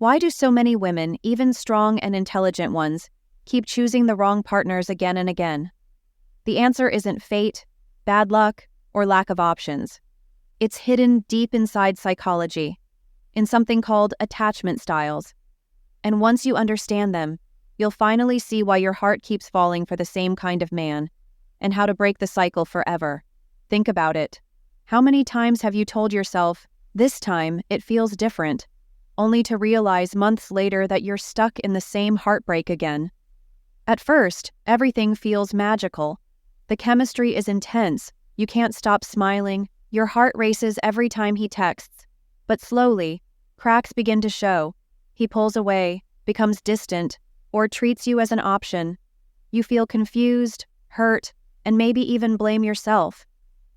Why do so many women, even strong and intelligent ones, keep choosing the wrong partners again and again? The answer isn't fate, bad luck, or lack of options. It's hidden deep inside psychology, in something called attachment styles. And once you understand them, you'll finally see why your heart keeps falling for the same kind of man, and how to break the cycle forever. Think about it. How many times have you told yourself, "This time, it feels different," only to realize months later that you're stuck in the same heartbreak again? At first, everything feels magical. The chemistry is intense, you can't stop smiling, your heart races every time he texts. But slowly, cracks begin to show. He pulls away, becomes distant, or treats you as an option. You feel confused, hurt, and maybe even blame yourself.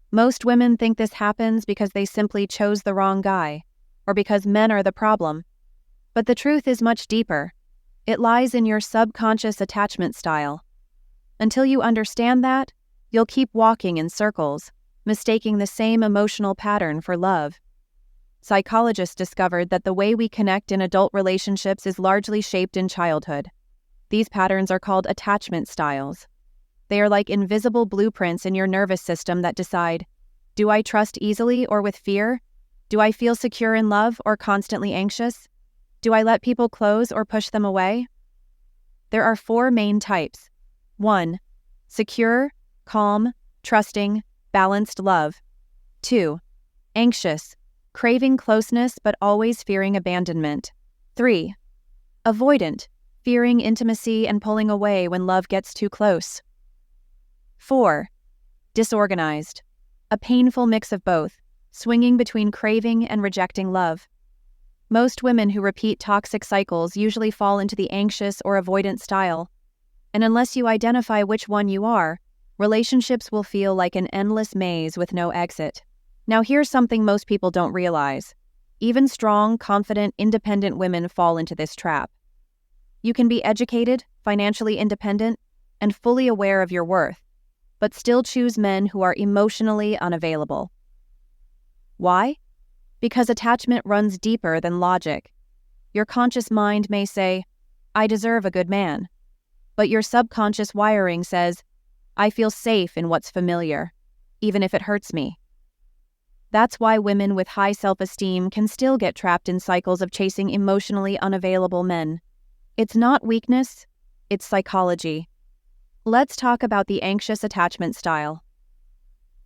Most women think this happens because they simply chose the wrong guy, or because men are the problem. But the truth is much deeper. It lies in your subconscious attachment style. Until you understand that, you'll keep walking in circles, mistaking the same emotional pattern for love. Psychologists discovered that the way we connect in adult relationships is largely shaped in childhood. These patterns are called attachment styles. They are like invisible blueprints in your nervous system that decide, do I trust easily or with fear? Do I feel secure in love or constantly anxious? Do I let people close or push them away? There are 4 main types. 1. Secure, calm, trusting, balanced love. 2. Anxious, craving closeness but always fearing abandonment. 3. Avoidant, fearing intimacy and pulling away when love gets too close. 4. Disorganized, a painful mix of both, swinging between craving and rejecting love. Most women who repeat toxic cycles usually fall into the anxious or avoidant style. And unless you identify which one you are, relationships will feel like an endless maze with no exit. Now here's something most people don't realize. Even strong, confident, independent women fall into this trap. You can be educated, financially independent, and fully aware of your worth, but still choose men who are emotionally unavailable. Why? Because attachment runs deeper than logic. Your conscious mind may say, I deserve a good man. But your subconscious wiring says, I feel safe in what's familiar, even if it hurts me. That's why women with high self-esteem can still get trapped in cycles of chasing emotionally unavailable men. It's not weakness, it's psychology. Let's talk about the anxious attachment style.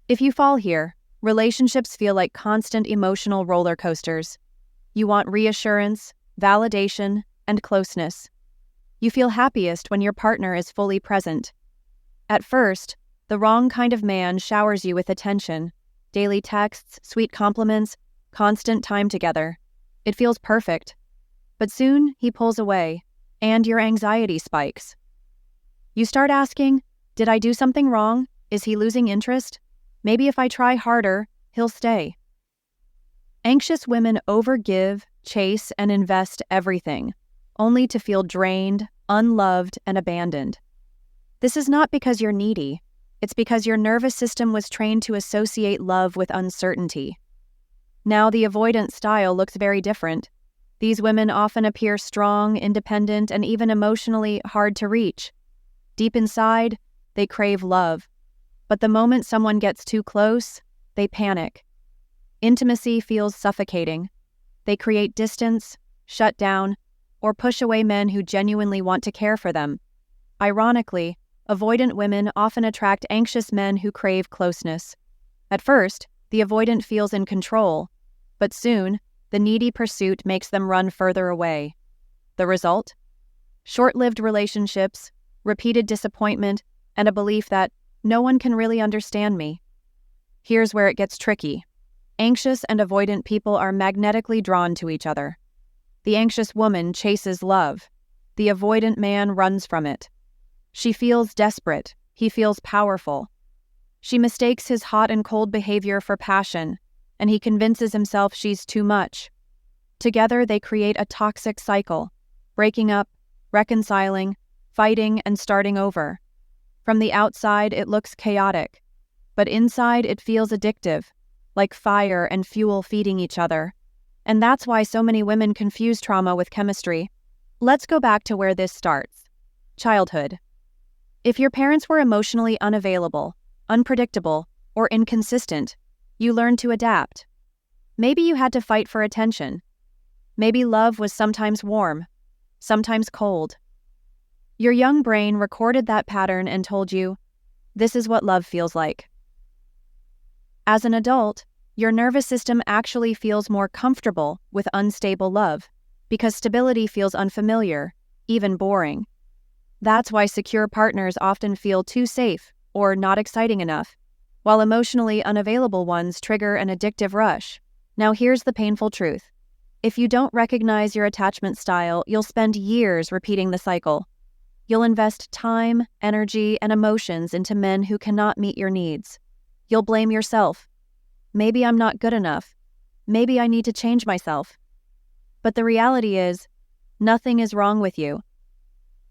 If you fall here, relationships feel like constant emotional roller coasters. You want reassurance, validation, and closeness. You feel happiest when your partner is fully present. At first, the wrong kind of man showers you with attention, daily texts, sweet compliments, constant time together. It feels perfect. But soon, he pulls away, and your anxiety spikes. You start asking, did I do something wrong? Is he losing interest? Maybe if I try harder, he'll stay. Anxious women overgive, chase, and invest everything, only to feel drained, unloved, and abandoned. This is not because you're needy. It's because your nervous system was trained to associate love with uncertainty. Now the avoidant style looks very different. These women often appear strong, independent, and even emotionally hard to reach. Deep inside, they crave love. But the moment someone gets too close, they panic. Intimacy feels suffocating. They create distance, shut down, or push away men who genuinely want to care for them. Ironically, avoidant women often attract anxious men who crave closeness. At first, the avoidant feels in control, but soon, the needy pursuit makes them run further away. The result? Short-lived relationships, repeated disappointment, and a belief that no one can really understand me. Here's where it gets tricky. Anxious and avoidant people are magnetically drawn to each other. The anxious woman chases love. The avoidant man runs from it. She feels desperate. He feels powerful. She mistakes his hot and cold behavior for passion, and he convinces himself she's too much. Together, they create a toxic cycle, breaking up, reconciling, fighting, and starting over. From the outside, it looks chaotic, but inside it feels addictive, like fire and fuel feeding each other. And that's why so many women confuse trauma with chemistry. Let's go back to where this starts. Childhood. If your parents were emotionally unavailable, unpredictable, or inconsistent, you learned to adapt. Maybe you had to fight for attention. Maybe love was sometimes warm, sometimes cold. Your young brain recorded that pattern and told you, this is what love feels like. As an adult, your nervous system actually feels more comfortable with unstable love because stability feels unfamiliar, even boring. That's why secure partners often feel too safe or not exciting enough, while emotionally unavailable ones trigger an addictive rush. Now here's the painful truth. If you don't recognize your attachment style, you'll spend years repeating the cycle. You'll invest time, energy, and emotions into men who cannot meet your needs. You'll blame yourself. Maybe I'm not good enough. Maybe I need to change myself. But the reality is, nothing is wrong with you.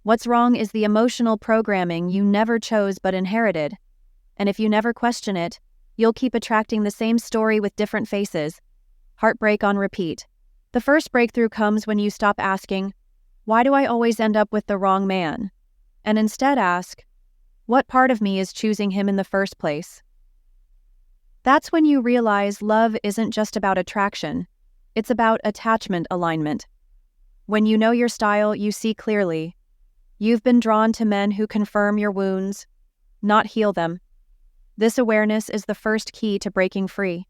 What's wrong is the emotional programming you never chose but inherited. And if you never question it, you'll keep attracting the same story with different faces. Heartbreak on repeat. The first breakthrough comes when you stop asking, why do I always end up with the wrong man? And instead ask, what part of me is choosing him in the first place? That's when you realize love isn't just about attraction. It's about attachment alignment. When you know your style, you see clearly. You've been drawn to men who confirm your wounds, not heal them. This awareness is the first key to breaking free.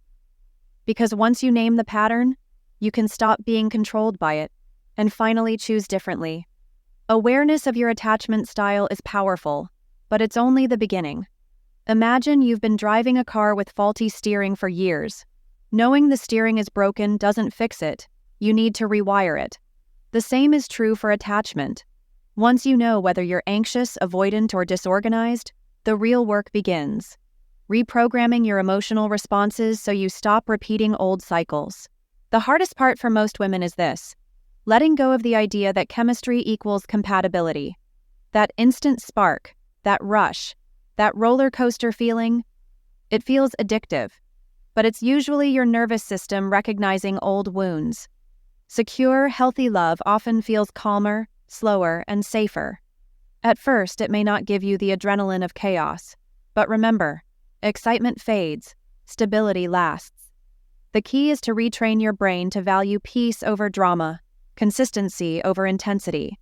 Because once you name the pattern, you can stop being controlled by it and finally choose differently. Awareness of your attachment style is powerful, but it's only the beginning. Imagine you've been driving a car with faulty steering for years. Knowing the steering is broken doesn't fix it. You need to rewire it. The same is true for attachment. Once you know whether you're anxious, avoidant, or disorganized, the real work begins. Reprogramming your emotional responses so you stop repeating old cycles. The hardest part for most women is this: letting go of the idea that chemistry equals compatibility. That instant spark, that rush, that roller coaster feeling, it feels addictive. But it's usually your nervous system recognizing old wounds. Secure, healthy love often feels calmer, slower, and safer. At first, it may not give you the adrenaline of chaos. But remember, excitement fades, stability lasts. The key is to retrain your brain to value peace over drama, consistency over intensity.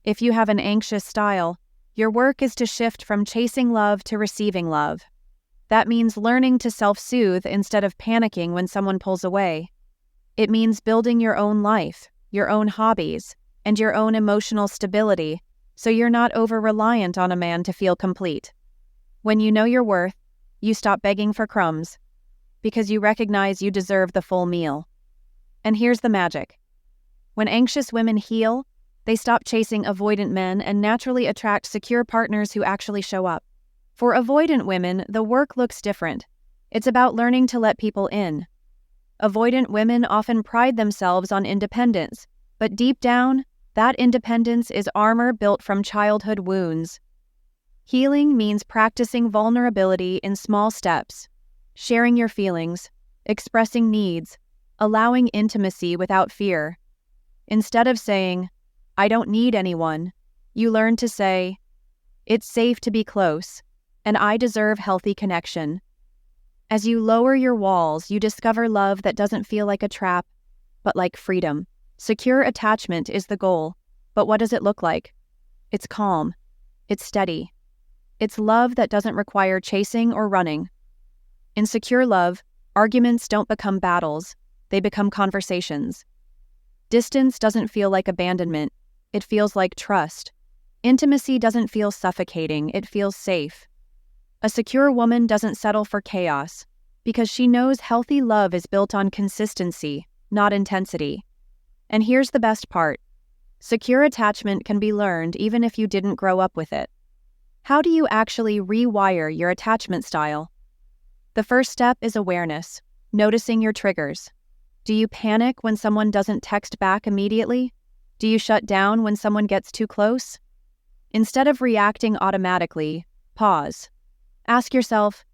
If you have an anxious style, your work is to shift from chasing love to receiving love. That means learning to self-soothe instead of panicking when someone pulls away. It means building your own life, your own hobbies, and your own emotional stability so you're not over-reliant on a man to feel complete. When you know your worth, you stop begging for crumbs because you recognize you deserve the full meal. And here's the magic. When anxious women heal, they stop chasing avoidant men and naturally attract secure partners who actually show up. For avoidant women, the work looks different. It's about learning to let people in. Avoidant women often pride themselves on independence, but deep down, that independence is armor built from childhood wounds. Healing means practicing vulnerability in small steps, sharing your feelings, expressing needs, allowing intimacy without fear. Instead of saying, I don't need anyone, you learn to say, it's safe to be close, and I deserve healthy connection. As you lower your walls, you discover love that doesn't feel like a trap, but like freedom. Secure attachment is the goal, but what does it look like? It's calm. It's steady. It's love that doesn't require chasing or running. In secure love, arguments don't become battles, they become conversations. Distance doesn't feel like abandonment, it feels like trust. Intimacy doesn't feel suffocating, it feels safe. A secure woman doesn't settle for chaos, because she knows healthy love is built on consistency, not intensity. And here's the best part. Secure attachment can be learned even if you didn't grow up with it. How do you actually rewire your attachment style? The first step is awareness, noticing your triggers. Do you panic when someone doesn't text back immediately? Do you shut down when someone gets too close? Instead of reacting automatically, pause. Ask yourself,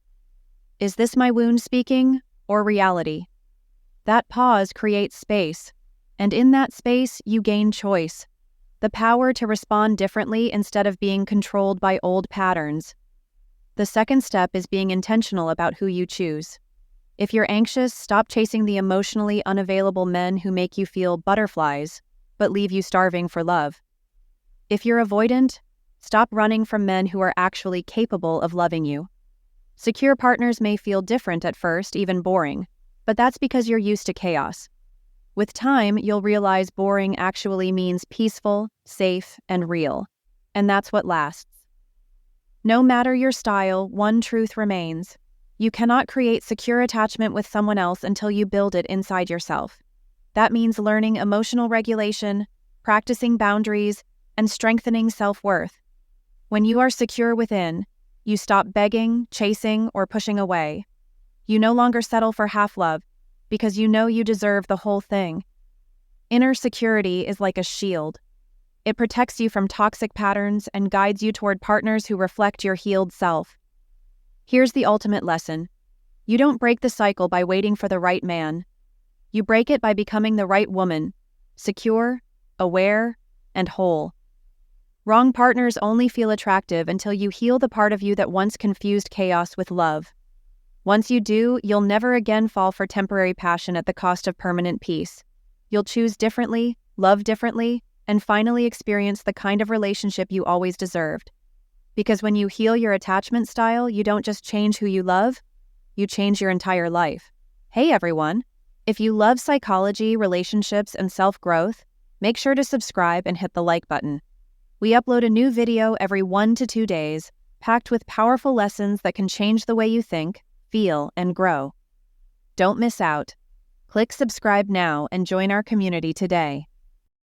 is this my wound speaking or reality? That pause creates space, and in that space, you gain choice, the power to respond differently instead of being controlled by old patterns. The second step is being intentional about who you choose. If you're anxious, stop chasing the emotionally unavailable men who make you feel butterflies, but leave you starving for love. If you're avoidant, stop running from men who are actually capable of loving you. Secure partners may feel different at first, even boring, but that's because you're used to chaos. With time, you'll realize boring actually means peaceful, safe, and real. And that's what lasts. No matter your style, one truth remains. You cannot create secure attachment with someone else until you build it inside yourself. That means learning emotional regulation, practicing boundaries, and strengthening self-worth. When you are secure within, you stop begging, chasing, or pushing away. You no longer settle for half love, because you know you deserve the whole thing. Inner security is like a shield. It protects you from toxic patterns and guides you toward partners who reflect your healed self. Here's the ultimate lesson. You don't break the cycle by waiting for the right man. You break it by becoming the right woman, secure, aware, and whole. Wrong partners only feel attractive until you heal the part of you that once confused chaos with love. Once you do, you'll never again fall for temporary passion at the cost of permanent peace. You'll choose differently, love differently, and finally experience the kind of relationship you always deserved. Because when you heal your attachment style, you don't just change who you love, you change your entire life. Hey everyone! If you love psychology, relationships, and self-growth, make sure to subscribe and hit the like button. We upload a new video every 1 to 2 days, packed with powerful lessons that can change the way you think, feel, and grow. Don't miss out. Click subscribe now and join our community today.